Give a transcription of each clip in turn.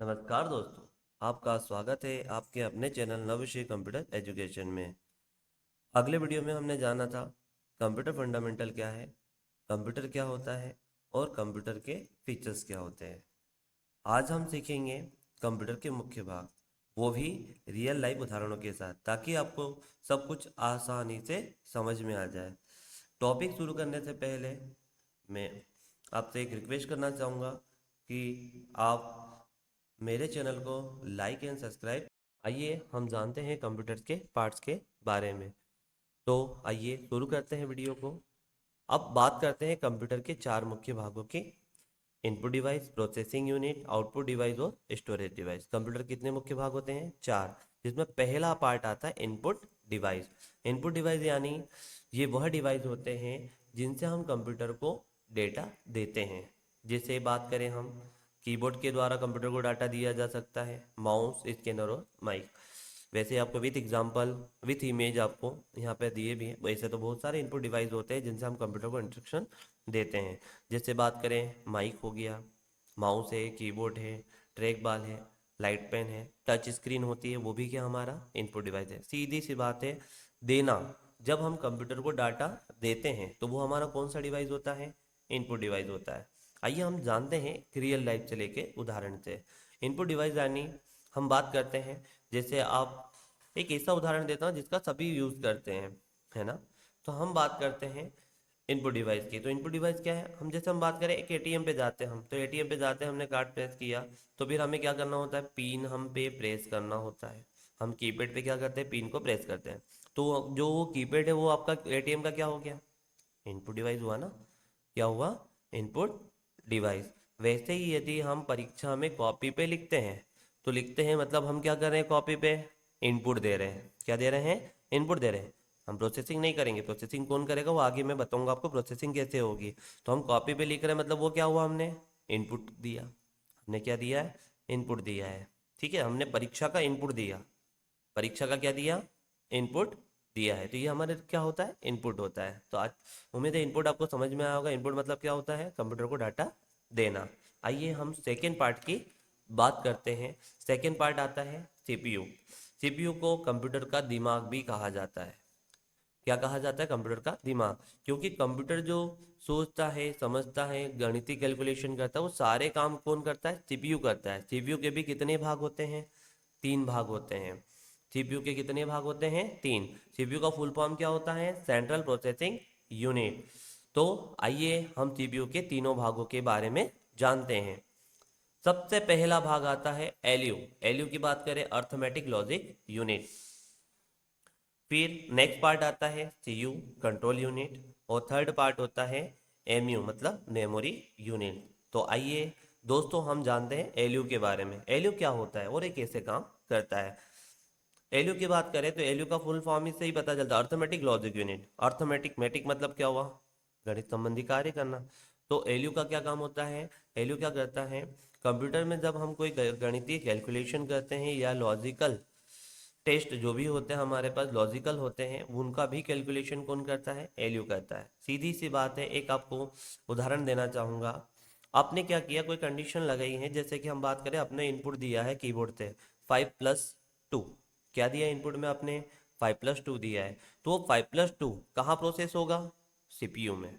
नमस्कार दोस्तों, आपका स्वागत है आपके अपने चैनल नवश्री कंप्यूटर एजुकेशन में। अगले वीडियो में हमने जाना था कंप्यूटर फंडामेंटल क्या है, कंप्यूटर क्या होता है और कंप्यूटर के फीचर्स क्या होते हैं। आज हम सीखेंगे कंप्यूटर के मुख्य भाग, वो भी रियल लाइफ उदाहरणों के साथ, ताकि आपको सब कुछ आसानी से समझ में आ जाए। टॉपिक शुरू करने से पहले मैं आपसे एक रिक्वेस्ट करना चाहूँगा कि आप मेरे चैनल को लाइक एंड सब्सक्राइब। आइए हम जानते हैं कंप्यूटर के पार्ट्स के बारे में। तो आइए शुरू करते हैं वीडियो को। अब बात करते हैं कंप्यूटर के चार मुख्य भागों की। Input device, processing unit, output device और स्टोरेज डिवाइस। कंप्यूटर कितने मुख्य भाग होते हैं? चार, जिसमें पहला पार्ट आता है इनपुट डिवाइस। इनपुट डिवाइस यानी ये वह डिवाइस होते हैं जिनसे हम कंप्यूटर को डेटा देते हैं। जैसे बात करें हम, कीबोर्ड के द्वारा कंप्यूटर को डाटा दिया जा सकता है, माउस, स्कैनर और माइक। वैसे आपको विथ एग्जांपल, विथ इमेज आपको यहाँ पे दिए भी हैं। वैसे तो बहुत सारे इनपुट डिवाइस होते हैं जिनसे हम कंप्यूटर को इंस्ट्रक्शन देते हैं। जैसे बात करें, माइक हो गया, माउस है, कीबोर्ड है, ट्रैक बॉल है, लाइट पेन है, टच स्क्रीन होती है, वो भी क्या हमारा इनपुट डिवाइस है। सीधी सी बात है, देना। जब हम कंप्यूटर को डाटा देते हैं तो वो हमारा कौन सा डिवाइस होता है? इनपुट डिवाइस होता है। आइए हम जानते हैं रियल लाइफ से लेके उदाहरण से। इनपुट डिवाइस यानी हम बात करते हैं, जैसे आप, एक ऐसा उदाहरण देता हूँ जिसका सभी यूज़ करते हैं, है ना। तो हम बात करते हैं इनपुट डिवाइस की। तो इनपुट डिवाइस क्या है? हम जैसे हम बात करें, एक एटीएम पे जाते हैं हम, तो एटीएम पे जाते हैं, हमने कार्ड प्रेस किया, तो फिर हमें क्या करना होता है? पिन हम पे प्रेस करना होता है। हम कीपैड पे क्या करते हैं? पिन को प्रेस करते हैं। तो जो वो कीपैड है वो आपका एटीएम का क्या हो गया? इनपुट डिवाइस हुआ ना। क्या हुआ? Input device. वैसे ही यदि हम परीक्षा में कॉपी पे लिखते हैं, तो लिखते हैं मतलब हम क्या कर रहे हैं? कॉपी पे इनपुट दे रहे हैं। क्या दे रहे हैं? इनपुट दे रहे हैं। हम प्रोसेसिंग नहीं करेंगे। प्रोसेसिंग कौन करेगा? वो आगे मैं बताऊंगा आपको प्रोसेसिंग कैसे होगी। तो हम कॉपी पे लिख रहे हैं, मतलब वो क्या हुआ? हमने इनपुट दिया। हमने क्या दिया है? इनपुट दिया है। ठीक है, हमने परीक्षा का इनपुट दिया। परीक्षा का क्या दिया? इनपुट दिया है। तो ये हमारे क्या होता है? इनपुट होता है। तो आज उम्मीद है इनपुट आपको समझ में आया होगा। इनपुट मतलब क्या होता है? कंप्यूटर को डाटा देना। आइए हम सेकेंड पार्ट की बात करते हैं। सेकेंड पार्ट आता है सीपीयू। सीपीयू को कंप्यूटर का दिमाग भी कहा जाता है। क्या कहा जाता है? कंप्यूटर का दिमाग। क्योंकि कंप्यूटर जो सोचता है, समझता है, गणितीय कैलकुलेशन करता है, वो सारे काम कौन करता है? सीपीयू करता है। सीपीयू के भी कितने भाग होते हैं? तीन भाग होते हैं। सीपीयू के कितने भाग होते हैं? तीन। सीपीयू का फुल फॉर्म क्या होता है? Central processing unit. तो आइए हम सीपीयू के तीनों भागों के बारे में जानते हैं। सबसे पहला भाग आता है एलयू। एलयू की बात करें, अर्थमेटिक लॉजिक यूनिट। फिर नेक्स्ट पार्ट आता है सीयू, कंट्रोल यूनिट। और थर्ड पार्ट होता है एमयू, मतलब मेमोरी यूनिट। तो आइए दोस्तों हम जानते हैं एलयू के बारे में। एलयू क्या होता है और ये कैसे काम करता है। एलयू की बात करें तो एलयू का फुल फॉर्म इससे ही पता चलता है, अर्थमेटिक लॉजिक यूनिट। अर्थमेटिक, मैटिक मतलब क्या हुआ? गणित संबंधी कार्य करना। तो एलयू का क्या काम होता है? एलयू क्या करता है? कंप्यूटर में जब हम कोई गणितीय कैलकुलेशन करते हैं या लॉजिकल टेस्ट जो भी होते हैं हमारे पास, लॉजिकल होते हैं, उनका भी कैलकुलेशन कौन करता है? एलयू करता है। सीधी सी बात है, एक आपको उदाहरण देना चाहूँगा। आपने क्या किया? कोई कंडीशन लगाई है, जैसे कि हम बात करें, आपने इनपुट दिया है कीबोर्ड से 5+2। क्या दिया इनपुट में आपने? 5+2 दिया है। तो वो 5+2 कहाँ प्रोसेस होगा? सीपीयू में।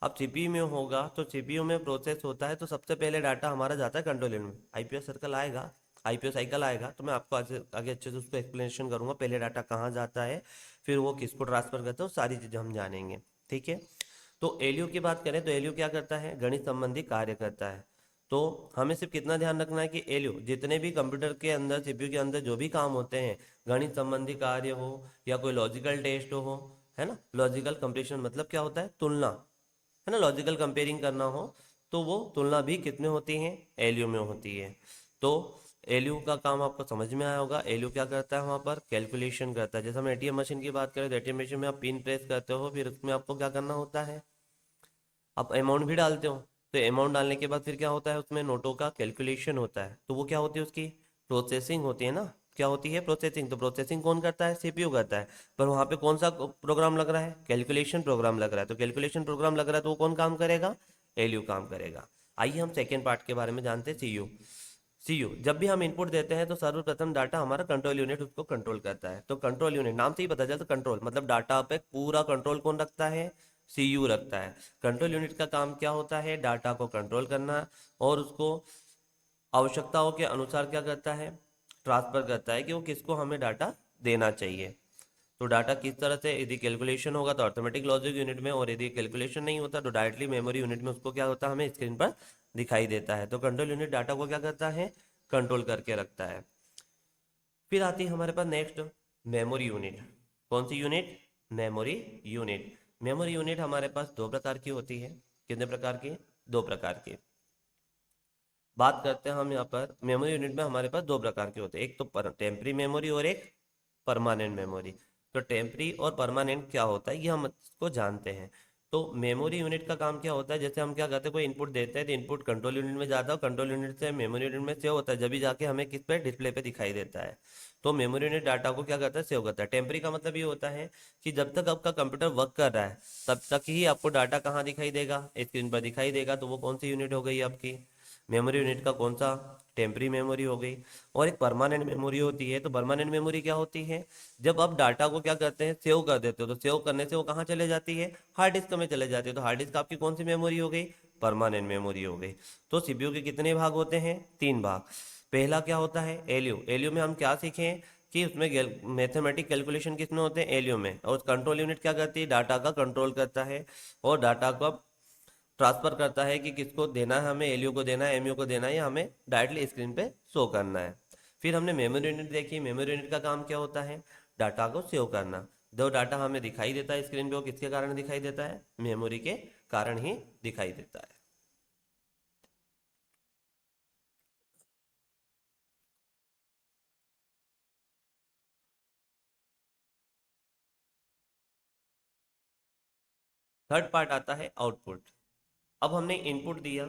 अब सीपीयू में होगा तो सीपीयू में प्रोसेस होता है, तो सबसे पहले डाटा हमारा जाता है कंट्रोल यूनिट में। आईपीएस सर्कल आएगा, आईपीओ साइकिल आएगा, तो मैं आपको आगे आगे अच्छे से उसको एक्सप्लेनेशन करूंगा। पहले डाटा कहाँ जाता है, फिर वो किसको ट्रांसफर करता है, वो सारी चीज़ें हम जानेंगे। ठीक है। तो एलयू की बात करें तो एलयू क्या करता है? गणित संबंधी कार्य करता है। तो हमें सिर्फ कितना ध्यान रखना है कि एलयू, जितने भी कंप्यूटर के अंदर, सीपीयू के अंदर जो भी काम होते हैं, गणित संबंधी कार्य हो या कोई लॉजिकल टेस्ट हो, है ना, लॉजिकल कंपेरिजन मतलब क्या होता है? तुलना, है ना, लॉजिकल कंपेयरिंग करना हो, तो वो तुलना भी कितने होती हैं? एलयू में होती है। तो एलयू का काम आपको समझ में आया होगा। एलयू क्या करता है? वहाँ पर कैलकुलेशन करता है। जैसे हम एटीएम मशीन की बात करें तो एटीएम मशीन में आप पिन प्रेस करते हो, फिर उसमें आपको क्या करना होता है? आप अमाउंट भी डालते हो। तो अमाउंट डालने के बाद फिर क्या होता है? उसमें नोटों का कैलकुलेशन होता है। तो वो क्या होती है? उसकी प्रोसेसिंग होती है ना। क्या होती है? प्रोसेसिंग। तो प्रोसेसिंग कौन करता है? सीपीयू करता है। पर वहाँ पे कौन सा प्रोग्राम लग रहा है? कैलकुलेशन प्रोग्राम लग रहा है। तो कैलकुलेशन प्रोग्राम लग रहा है तो वो कौन काम करेगा? एलयू काम करेगा। आइए हम सेकेंड पार्ट के बारे में जानते हैं, सीयू। सीयू, जब भी हम इनपुट देते हैं तो सर्वप्रथम डाटा हमारा कंट्रोल यूनिट उसको कंट्रोल करता है। तो कंट्रोल यूनिट नाम से ही पता चलता है कंट्रोल, मतलब डाटा पे पूरा कंट्रोल कौन रखता है, सीयू रखता है। कंट्रोल यूनिट का काम क्या होता है, डाटा को कंट्रोल करना और उसको आवश्यकताओं के अनुसार क्या करता है, ट्रांसफर करता है कि वो किसको हमें डाटा देना चाहिए। तो डाटा किस तरह से, यदि कैलकुलेशन होगा तो अर्थमेटिक लॉजिक यूनिट में, और यदि कैलकुलेशन नहीं होता तो डायरेक्टली मेमोरी यूनिट में उसको क्या होता है, हमें स्क्रीन पर दिखाई देता है। तो कंट्रोल यूनिट डाटा को क्या करता है, कंट्रोल करके रखता है। फिर आती है हमारे पास नेक्स्ट मेमोरी यूनिट। कौन सी unit, memory unit. Memory unit हमारे पास दो प्रकार की होती है। कितने प्रकार की, दो प्रकार की। बात करते हैं हम यहाँ पर मेमोरी यूनिट में हमारे पास दो प्रकार के होते हैं, एक तो टेम्परी मेमोरी और एक परमानेंट मेमोरी। तो टेम्परी और परमानेंट क्या होता है ये हम इसको जानते हैं। तो मेमोरी यूनिट का काम क्या होता है, जैसे हम क्या करते हैं, कोई इनपुट देते हैं तो इनपुट कंट्रोल यूनिट में जाता है, कंट्रोल यूनिट से मेमोरी यूनिट में सेव होता है, जब भी जाके हमें किस पे, डिस्प्ले पे दिखाई देता है। तो मेमोरी यूनिट डाटा को क्या करता है, सेव करता है। टेम्परी का मतलब ये होता है कि जब तक आपका कंप्यूटर वर्क कर रहा है तब तक ही आपको डाटा कहाँ दिखाई देगा, स्क्रीन पर दिखाई देगा। तो वो कौन सी यूनिट हो गई आपकी, मेमोरी यूनिट का कौन सा, टेम्परी मेमोरी हो गई। और एक परमानेंट मेमोरी होती है। तो परमानेंट मेमोरी क्या होती है, जब आप डाटा को क्या करते हैं, सेव कर देते हो, तो सेव करने से वो कहाँ चले जाती है, हार्ड डिस्क में चले जाती है। तो हार्ड डिस्क आपकी कौन सी मेमोरी हो गई, परमानेंट मेमोरी हो गई। तो सीपीयू के कितने भाग होते हैं, तीन भाग। पहला क्या होता है, एलयू। एलयू में हम क्या सीखें कि उसमें मैथमेटिक कैलकुलेशन किसमें होते हैं, एलयू में। और कंट्रोल यूनिट क्या करती है, डाटा का कंट्रोल करता है और डाटा को ट्रांसफर करता है कि किसको देना है, हमें एलयू को देना है, एमयू को देना है, या हमें डायरेक्टली स्क्रीन पे शो करना है। फिर हमने मेमोरी यूनिट देखी। मेमोरी यूनिट का काम क्या होता है, डाटा को सेव करना। जो डाटा हमें दिखाई देता है स्क्रीन पे वो किसके कारण दिखाई देता है, मेमोरी के कारण ही दिखाई देता है। थर्ड पार्ट आता है आउटपुट। अब हमने इनपुट दिया,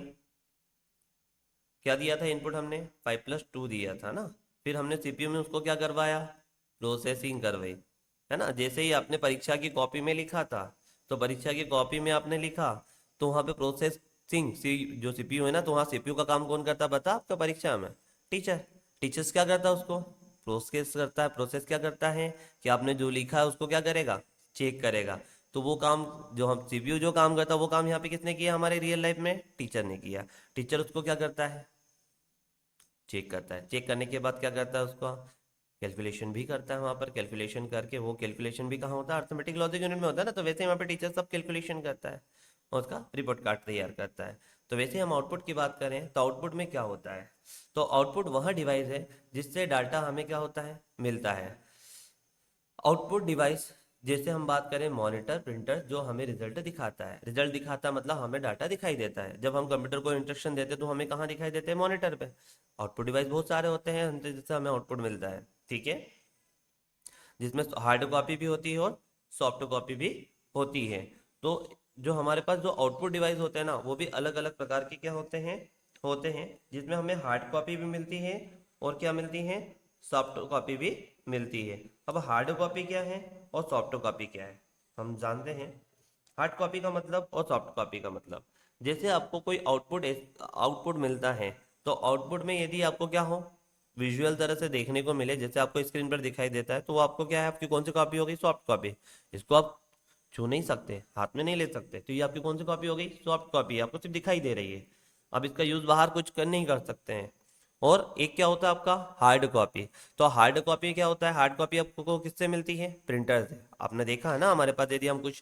क्या दिया था इनपुट, हमने 5+2 दिया था ना। फिर हमने सीपीयू में उसको क्या करवाया, प्रोसेसिंग करवाई, है ना। जैसे ही आपने परीक्षा की कॉपी में लिखा था, तो परीक्षा की कॉपी में आपने लिखा तो वहाँ पे प्रोसेसिंग जो सीपीयू है ना, तो वहाँ सीपीयू का काम कौन करता बता आपका परीक्षा में, टीचर। टीचर्स क्या करता है, उसको प्रोसेस करता है। प्रोसेस क्या करता है कि आपने जो लिखा है उसको क्या करेगा, चेक करेगा। तो वो काम, जो हम सीपीयू जो काम करता है वो काम यहाँ पे किसने किया, हमारे रियल लाइफ में टीचर ने किया। टीचर उसको क्या करता है, चेक करता है। चेक करने के बाद क्या करता है, उसका कैलकुलेशन भी करता है। वहाँ पर कैलकुलेशन करके, वो कैलकुलेशन भी कहाँ होता है, अर्थमेटिक लॉजिक यूनिट में होता है ना। तो वैसे ही वहाँ पे टीचर सब कैलकुलेशन करता है और उसका रिपोर्ट कार्ड तैयार करता है। तो वैसे हम आउटपुट की बात करें तो आउटपुट में क्या होता है, तो आउटपुट वह डिवाइस है जिससे डाटा हमें क्या होता है, मिलता है। आउटपुट डिवाइस, जैसे हम बात करें मॉनिटर, प्रिंटर, जो हमें रिजल्ट दिखाता है। रिजल्ट दिखाता मतलब हमें डाटा दिखाई देता है। जब हम कंप्यूटर को इंस्ट्रक्शन देते हैं तो हमें कहाँ दिखाई देते हैं, मॉनिटर पे। आउटपुट डिवाइस बहुत सारे होते हैं जिससे हमें आउटपुट मिलता है, ठीक है। जिसमें हार्ड कॉपी भी होती है और सॉफ्ट कॉपी भी होती है। तो जो हमारे पास जो आउटपुट डिवाइस होते हैं ना, वो भी अलग अलग प्रकार के क्या होते हैं, जिसमें हमें हार्ड कॉपी भी मिलती है और क्या मिलती है, सॉफ्ट कॉपी भी मिलती है। अब हार्ड कॉपी क्या है और सॉफ्ट कॉपी क्या है, हम जानते हैं। हार्ड कॉपी का मतलब और सॉफ्ट कॉपी का मतलब, जैसे आपको कोई आउटपुट आउटपुट मिलता है, तो आउटपुट में यदि आपको क्या हो, विजुअल तरह से देखने को मिले, जैसे आपको स्क्रीन पर दिखाई देता है, तो वो आपको क्या है, आपकी कौन सी कॉपी हो गई, सॉफ्ट कॉपी। इसको आप छू नहीं सकते, हाथ में नहीं ले सकते, तो ये आपकी कौन सी कॉपी हो गई, सॉफ्ट कॉपी। आपको सिर्फ दिखाई दे रही है, अब इसका यूज बाहर कुछ कर नहीं कर सकते हैं। और एक क्या होता है आपका, हार्ड कॉपी। तो हार्ड कॉपी क्या होता है, हार्ड कॉपी आपको किससे मिलती है, प्रिंटर से। आपने देखा है ना, हमारे पास यदि हम कुछ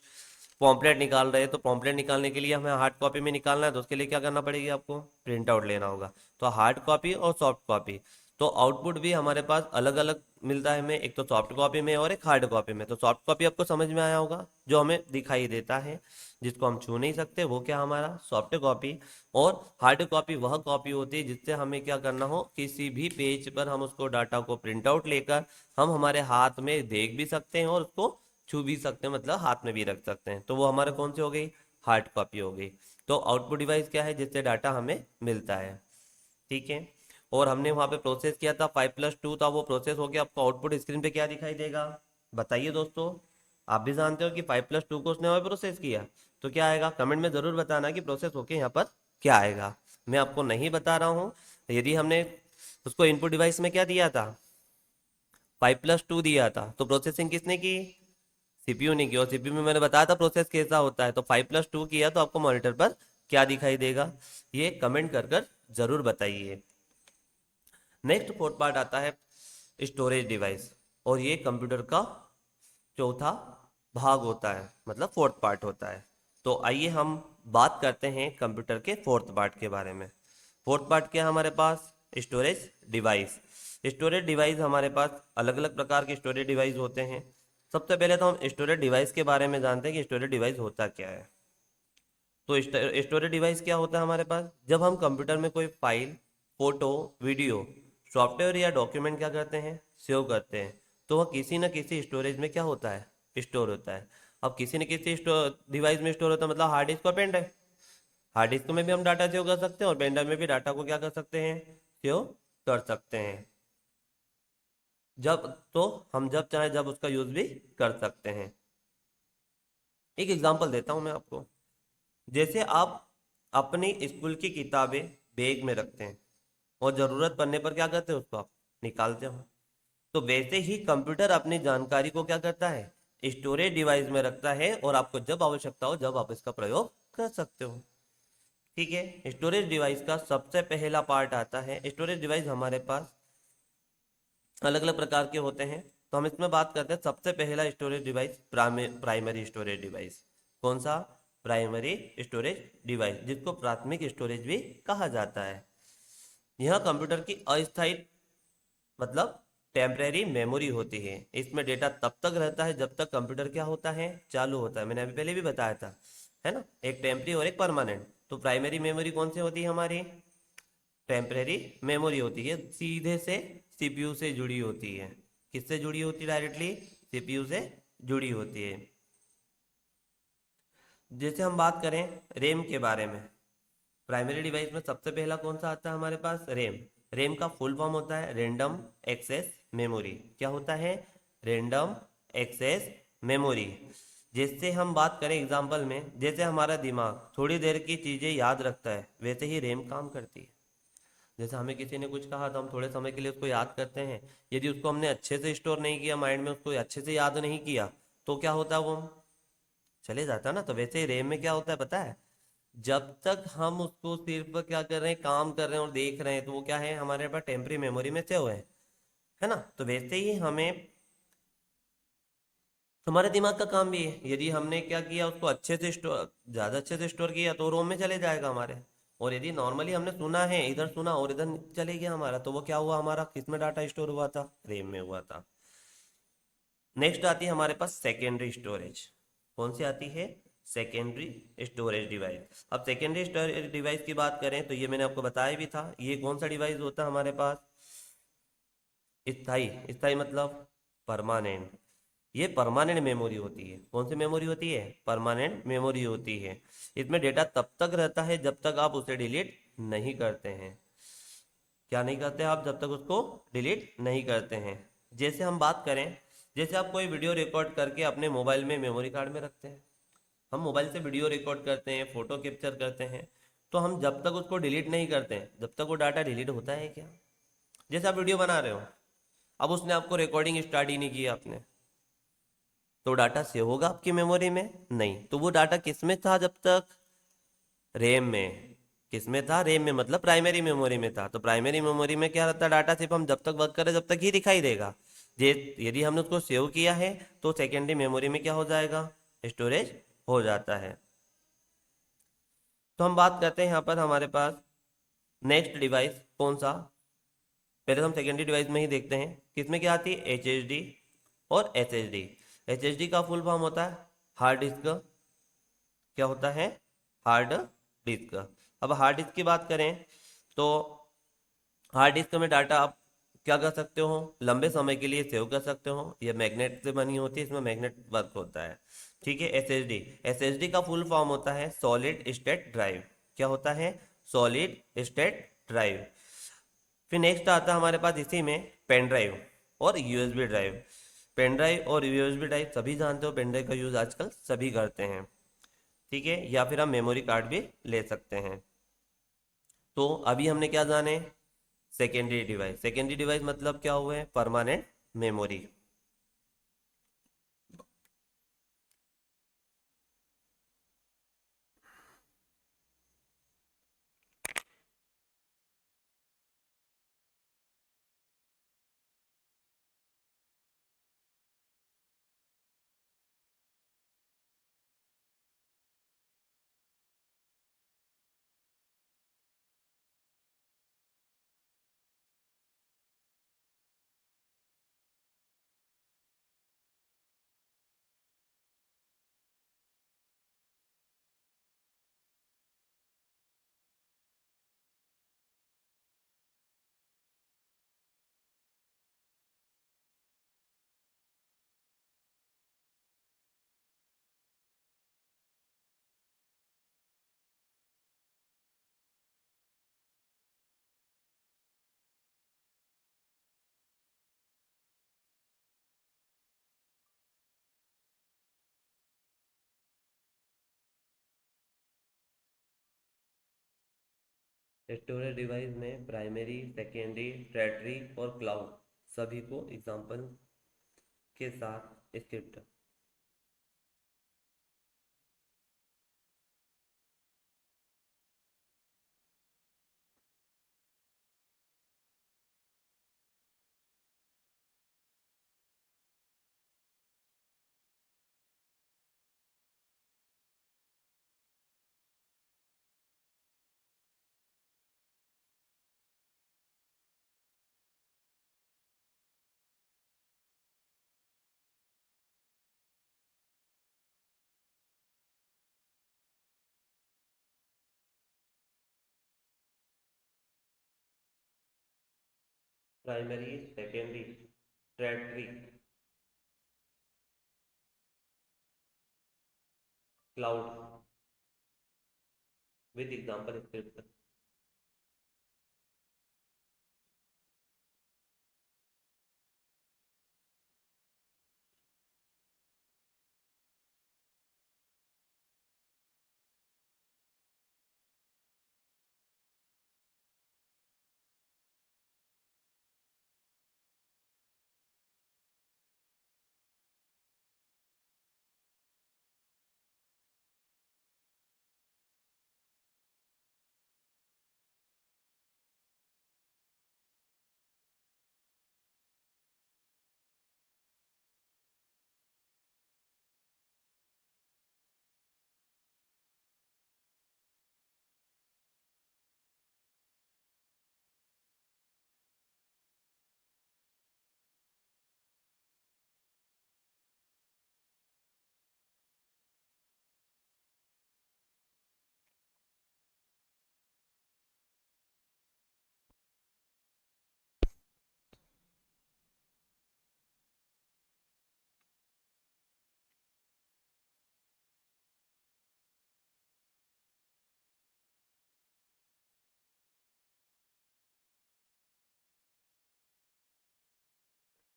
पॉम्पलेट निकाल रहे हैं तो पॉम्पलेट निकालने के लिए हमें हार्ड कॉपी में निकालना है, तो उसके लिए क्या करना पड़ेगी, आपको प्रिंट आउट लेना होगा। तो हार्ड कॉपी और सॉफ्ट कॉपी। तो आउटपुट भी हमारे पास अलग अलग मिलता है हमें, एक तो सॉफ्ट कॉपी में और एक हार्ड कॉपी में। तो सॉफ्ट कॉपी आपको समझ में आया होगा, जो हमें दिखाई देता है, जिसको हम छू नहीं सकते, वो क्या हमारा सॉफ्ट कॉपी। और हार्ड कॉपी वह कॉपी होती है जिससे हमें क्या करना हो, किसी भी पेज पर हम उसको डाटा को प्रिंट आउट लेकर हम हमारे हाथ में देख भी सकते हैं और उसको छू भी सकते हैं, मतलब हाथ में भी रख सकते हैं। तो वो हमारे कौन सी हो गई, हार्ड कॉपी हो गई। तो आउटपुट डिवाइस क्या है, जिससे डाटा हमें मिलता है, ठीक है। और हमने वहां पे प्रोसेस किया था, 5+2 था, वो प्रोसेस हो गया। आपको आउटपुट स्क्रीन पे क्या दिखाई देगा, बताइए दोस्तों। आप भी जानते हो कि 5+2 को उसने और प्रोसेस किया, तो क्या आएगा, कमेंट में जरूर बताना कि प्रोसेस होके यहाँ पर क्या आएगा। मैं आपको नहीं बता रहा हूँ। यदि हमने उसको इनपुट डिवाइस में क्या दिया था, 5+2 दिया था, तो प्रोसेसिंग किसने की, सीपीयू ने की। और सीपीयू में मैंने बताया था प्रोसेस कैसा होता है, तो 5+2 किया तो आपको मॉनिटर पर क्या दिखाई देगा, ये कमेंट कर कर जरूर बताइए। नेक्स्ट फोर्थ पार्ट आता है स्टोरेज डिवाइस, और ये कंप्यूटर का चौथा भाग होता है, मतलब फोर्थ पार्ट होता है। तो आइए हम बात करते हैं कंप्यूटर के फोर्थ पार्ट के बारे में। फोर्थ पार्ट क्या है हमारे पास, स्टोरेज डिवाइस। स्टोरेज डिवाइस हमारे पास अलग अलग प्रकार के स्टोरेज डिवाइस होते हैं। सबसे पहले तो हम स्टोरेज डिवाइस के बारे में जानते हैं कि स्टोरेज डिवाइस होता क्या है। तो स्टोरेज डिवाइस क्या होता है हमारे पास, जब हम कंप्यूटर में कोई फाइल, फोटो, वीडियो, सॉफ्टवेयर या डॉक्यूमेंट क्या करते हैं, सेव करते हैं, तो वह किसी न किसी स्टोरेज में क्या होता है, स्टोर होता है। अब किसी न किसी डिवाइस में स्टोर होता है, मतलब हार्ड डिस्क और पेन ड्राइव। हार्ड डिस्क में भी हम डाटा सेव कर सकते हैं और पेन ड्राइव में भी डाटा को क्या कर सकते हैं, सेव कर सकते हैं। जब तो हम जब चाहे जब उसका यूज भी कर सकते हैं। एक एग्जांपल देता हूं मैं आपको। जैसे आप अपनी स्कूल की किताबें बैग में रखते हैं और ज़रूरत पड़ने पर क्या करते हो, उसको आप निकालते हो। तो वैसे ही कंप्यूटर अपनी जानकारी को क्या करता है, स्टोरेज डिवाइस में रखता है, और आपको जब आवश्यकता हो जब आप इसका प्रयोग कर सकते हो। ठीक है, स्टोरेज डिवाइस का सबसे पहला पार्ट आता है, स्टोरेज डिवाइस हमारे पास अलग अलग प्रकार के होते हैं। तो हम इसमें बात करते हैं, सबसे पहला storage device primary storage device. कौन सा, प्राइमरी स्टोरेज डिवाइस, जिसको प्राथमिक स्टोरेज भी कहा जाता है। यह कंप्यूटर की अस्थायी, मतलब टेम्परेरी मेमोरी होती है। इसमें डेटा तब तक रहता है जब तक कंप्यूटर क्या होता है, चालू होता है। मैंने अभी पहले भी बताया था, है ना, एक टेम्परी और एक परमानेंट। तो प्राइमरी मेमोरी कौन सी होती है हमारी, टेम्परेरी मेमोरी होती है, सीधे से सीपीयू से जुड़ी होती है। किससे जुड़ी होती है, डायरेक्टली सीपीयू से जुड़ी होती है। जैसे हम बात करें रैम के बारे में, प्राइमरी डिवाइस में सबसे पहला कौन सा आता है हमारे पास, रैम। रैम का फुल फॉर्म होता है रैंडम एक्सेस मेमोरी। क्या होता है, रैंडम एक्सेस मेमोरी। जैसे हम बात करें एग्जांपल में, जैसे हमारा दिमाग थोड़ी देर की चीज़ें याद रखता है, वैसे ही रैम काम करती है। जैसे हमें किसी ने कुछ कहा तो हम थोड़े समय के लिए उसको याद करते हैं। यदि उसको हमने अच्छे से स्टोर नहीं किया माइंड में, उसको अच्छे से याद नहीं किया, तो क्या होता है, वो चले जाता है ना। तो वैसे ही रैम में क्या होता है पता है, जब तक हम उसको सिर्फ क्या कर रहे हैं, काम कर रहे हैं और देख रहे हैं, तो वो क्या है, हमारे पास टेम्परी मेमोरी में सेव है ना। तो वैसे ही हमें हमारे दिमाग का काम भी है, यदि हमने क्या किया, उसको अच्छे से स्टोर, ज़्यादा अच्छे से स्टोर किया तो रोम में चले जाएगा हमारे। और यदि नॉर्मली हमने सुना है, इधर सुना और इधर चले गया हमारा, तो वो क्या हुआ, हमारा किस में डाटा स्टोर हुआ था, रैम में हुआ था। नेक्स्ट आती है हमारे पास सेकेंडरी स्टोरेज। कौन सी आती है, सेकेंडरी स्टोरेज डिवाइस। अब सेकेंडरी स्टोरेज डिवाइस की बात करें तो ये मैंने आपको बताया भी था, ये कौन सा डिवाइस होता है हमारे पास, स्थाई। स्थाई मतलब परमानेंट। ये परमानेंट मेमोरी होती है। कौन सी मेमोरी होती है, परमानेंट मेमोरी होती है। इसमें डेटा तब तक रहता है जब तक आप उसे डिलीट नहीं करते हैं। क्या नहीं करते आप, जब तक उसको डिलीट नहीं करते हैं। जैसे हम बात करें, जैसे आप कोई वीडियो रिकॉर्ड करके अपने मोबाइल में मेमोरी कार्ड में रखते हैं। हम मोबाइल से वीडियो रिकॉर्ड करते हैं, फोटो कैप्चर करते हैं, तो हम जब तक उसको डिलीट नहीं करते हैं, जब तक वो डाटा डिलीट होता है क्या। जैसे आप वीडियो बना रहे हो, अब उसने आपको रिकॉर्डिंग स्टार्ट ही नहीं की आपने, तो डाटा सेव होगा आपकी मेमोरी में, नहीं। तो वो डाटा किस में था जब तक, रैम में। किस में था, रैम में, मतलब प्राइमरी मेमोरी में था। तो प्राइमरी मेमोरी में क्या रहता है, डाटा सिर्फ हम जब तक वर्क करें जब तक ही दिखाई देगा। जे यदि हमने उसको सेव किया है तो सेकेंडरी मेमोरी में क्या हो जाएगा, स्टोरेज हो जाता है। तो हम बात करते हैं यहाँ पर हमारे पास नेक्स्ट डिवाइस कौन सा। पहले तो हम सेकेंडरी डिवाइस में ही देखते हैं, किसमें क्या आती है, एच एच डी और S H D. H H D का फुल फॉर्म होता है हार्ड डिस्क। क्या होता है, हार्ड डिस्क। अब हार्ड डिस्क की बात करें तो हार्ड डिस्क में डाटा आप क्या कर सकते हो, लंबे समय के लिए सेव कर सकते हो। ये मैग्नेट से बनी होती है, इसमें मैग्नेट वर्क होता है। ठीक है, S H D. S H D का फुल फॉर्म होता है सॉलिड स्टेट ड्राइव। क्या होता है, सॉलिड स्टेट ड्राइव। फिर नेक्स्ट आता है हमारे पास इसी में पेन ड्राइव और यूएसबी ड्राइव। पेन ड्राइव और यूएसबी ड्राइव सभी जानते हो, पेन ड्राइव का यूज़ आजकल सभी करते हैं। ठीक है, या फिर हम मेमोरी कार्ड भी ले सकते हैं। तो अभी हमने क्या जाने, सेकेंडरी डिवाइस मतलब क्या हुए? Permanent memory. स्टोरेज डिवाइस में प्राइमरी, सेकेंडरी, टर्टियरी और क्लाउड सभी को एग्जांपल के साथ script. Primary, secondary, tertiary, cloud with example script.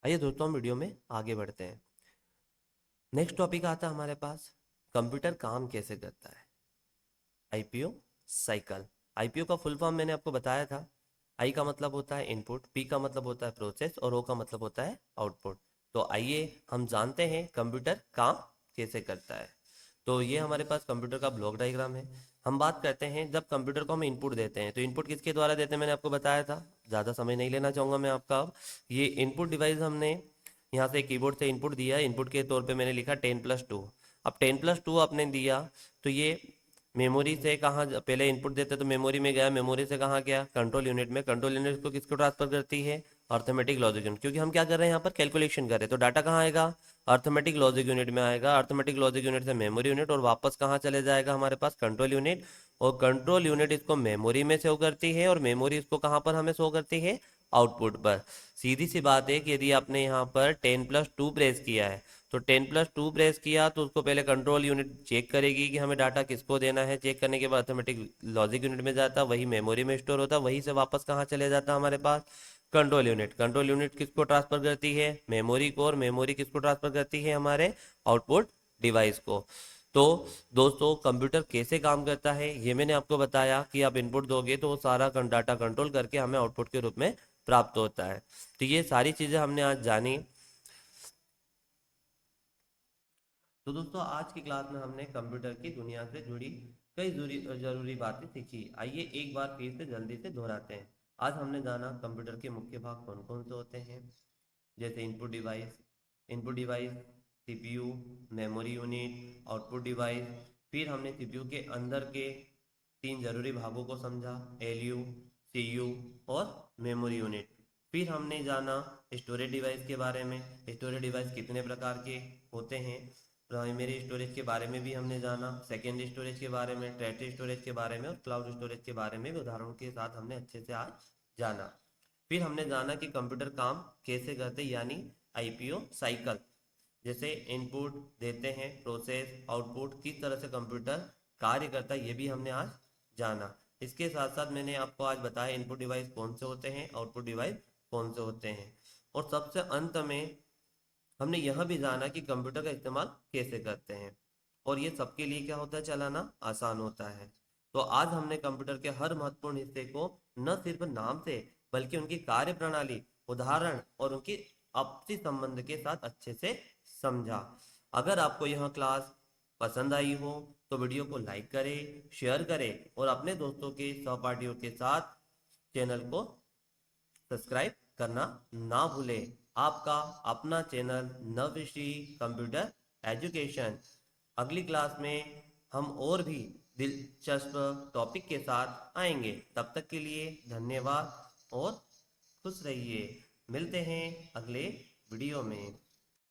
आइए दोस्तों, हम वीडियो में आगे बढ़ते हैं। नेक्स्ट टॉपिक आता है हमारे पास, कंप्यूटर काम कैसे करता है। IPO cycle. आईपीओ का फुल फॉर्म मैंने आपको बताया था। आई का मतलब होता है इनपुट, पी का मतलब होता है प्रोसेस और ओ का मतलब होता है आउटपुट। तो आइए हम जानते हैं कंप्यूटर काम कैसे करता है। तो ये हमारे पास कंप्यूटर का ब्लॉक डायग्राम है। हम बात करते हैं जब कंप्यूटर को हम इनपुट देते हैं, तो इनपुट किसके द्वारा देते हैं मैंने आपको बताया था। ज़्यादा समय नहीं लेना चाहूँगा मैं आपका। अब ये इनपुट डिवाइस हमने यहाँ से कीबोर्ड से इनपुट दिया, इनपुट के तौर पे मैंने लिखा 10+2। अब 10+2 आपने दिया तो ये मेमोरी से कहाँ पहले इनपुट देते तो मेमोरी में गया, मेमोरी से कहाँ गया, कंट्रोल यूनिट में। कंट्रोल यूनिट को किसको ट्रांसफर करती है? Arithmetic logic unit. क्योंकि हम क्या कर रहे हैं यहाँ पर, कैलकुलेशन कर रहे हैं, तो डाटा कहाँ आएगा? अर्थमेटिक लॉजिक यूनिट में आएगा। अर्थमेटिक लॉजिक यूनिट से मेमोरी यूनिट और वापस कहाँ चले जाएगा हमारे पास? Control unit. और कंट्रोल यूनिट इसको मेमोरी में शो करती है और मेमोरी इसको कहाँ पर हमें शो करती है? आउटपुट पर। सीधी सी बात है कि यदि आपने यहाँ पर 10+2 प्रेस किया है, तो 10+2 प्रेस किया तो उसको पहले कंट्रोल यूनिट चेक करेगी कि हमें डाटा किसको देना है। चेक करने के बाद ऑटोमेटिक लॉजिक यूनिट में जाता, वही मेमोरी में स्टोर होता, वहीं से वापस कहाँ चले जाता हमारे पास? Control unit. कंट्रोल यूनिट किसको ट्रांसफर करती है? मेमोरी को। और मेमोरी किसको ट्रांसफर करती है? हमारे आउटपुट डिवाइस को। तो दोस्तों कंप्यूटर कैसे काम करता है ये मैंने आपको बताया कि आप इनपुट दोगे तो वो सारा डाटा कंट्रोल करके हमें आउटपुट के रूप में प्राप्त होता है। तो ये सारी चीज़ें हमने आज जानी। तो दोस्तों आज की क्लास में हमने कंप्यूटर की दुनिया से जुड़ी कई जरूरी बातें सीखी। आइए एक बार फिर से जल्दी से दोहराते हैं। आज हमने जाना कंप्यूटर के मुख्य भाग कौन कौन से होते हैं, जैसे input device CPU, memory unit, output device. फिर हमने सीपीयू के अंदर के तीन जरूरी भागों को समझा, एलयू, सीयू और मेमोरी यूनिट। फिर हमने जाना स्टोरेज डिवाइस के बारे में। स्टोरेज डिवाइस कितने प्रकार के होते हैं, प्राइमरी स्टोरेज के बारे में भी हमने जाना, सेकेंडरी स्टोरेज के बारे में, टर्टियरी स्टोरेज के बारे में और क्लाउड स्टोरेज के बारे में भी उदाहरणों के साथ हमने अच्छे से आज जाना। फिर हमने जाना कि कंप्यूटर काम कैसे करते, यानी आईपीओ साइकिल, जैसे इनपुट देते हैं, प्रोसेस, आउटपुट, किस तरह से कंप्यूटर कार्य करता है ये भी हमने आज जाना। इसके साथ साथ मैंने आपको आज बताया इनपुट डिवाइस कौन से होते हैं, आउटपुट डिवाइस कौन से होते हैं, और सबसे अंत में हमने यह भी जाना कि कंप्यूटर का इस्तेमाल कैसे करते हैं और ये सबके लिए क्या होता है, चलाना आसान होता है। तो आज हमने कंप्यूटर के हर महत्वपूर्ण हिस्से को न सिर्फ नाम से बल्कि उनकी कार्य प्रणाली, उदाहरण और उनकी आपसी संबंध के साथ अच्छे से समझा। अगर आपको यह क्लास पसंद आई हो तो वीडियो को लाइक करें, शेयर करें और अपने दोस्तों के सहपाठियों के साथ चैनल को सब्सक्राइब करना ना भूलें। आपका अपना चैनल नवश्री कंप्यूटर एजुकेशन। अगली क्लास में हम और भी दिलचस्प टॉपिक के साथ आएंगे। तब तक के लिए धन्यवाद और खुश रहिए। मिलते हैं अगले वीडियो में।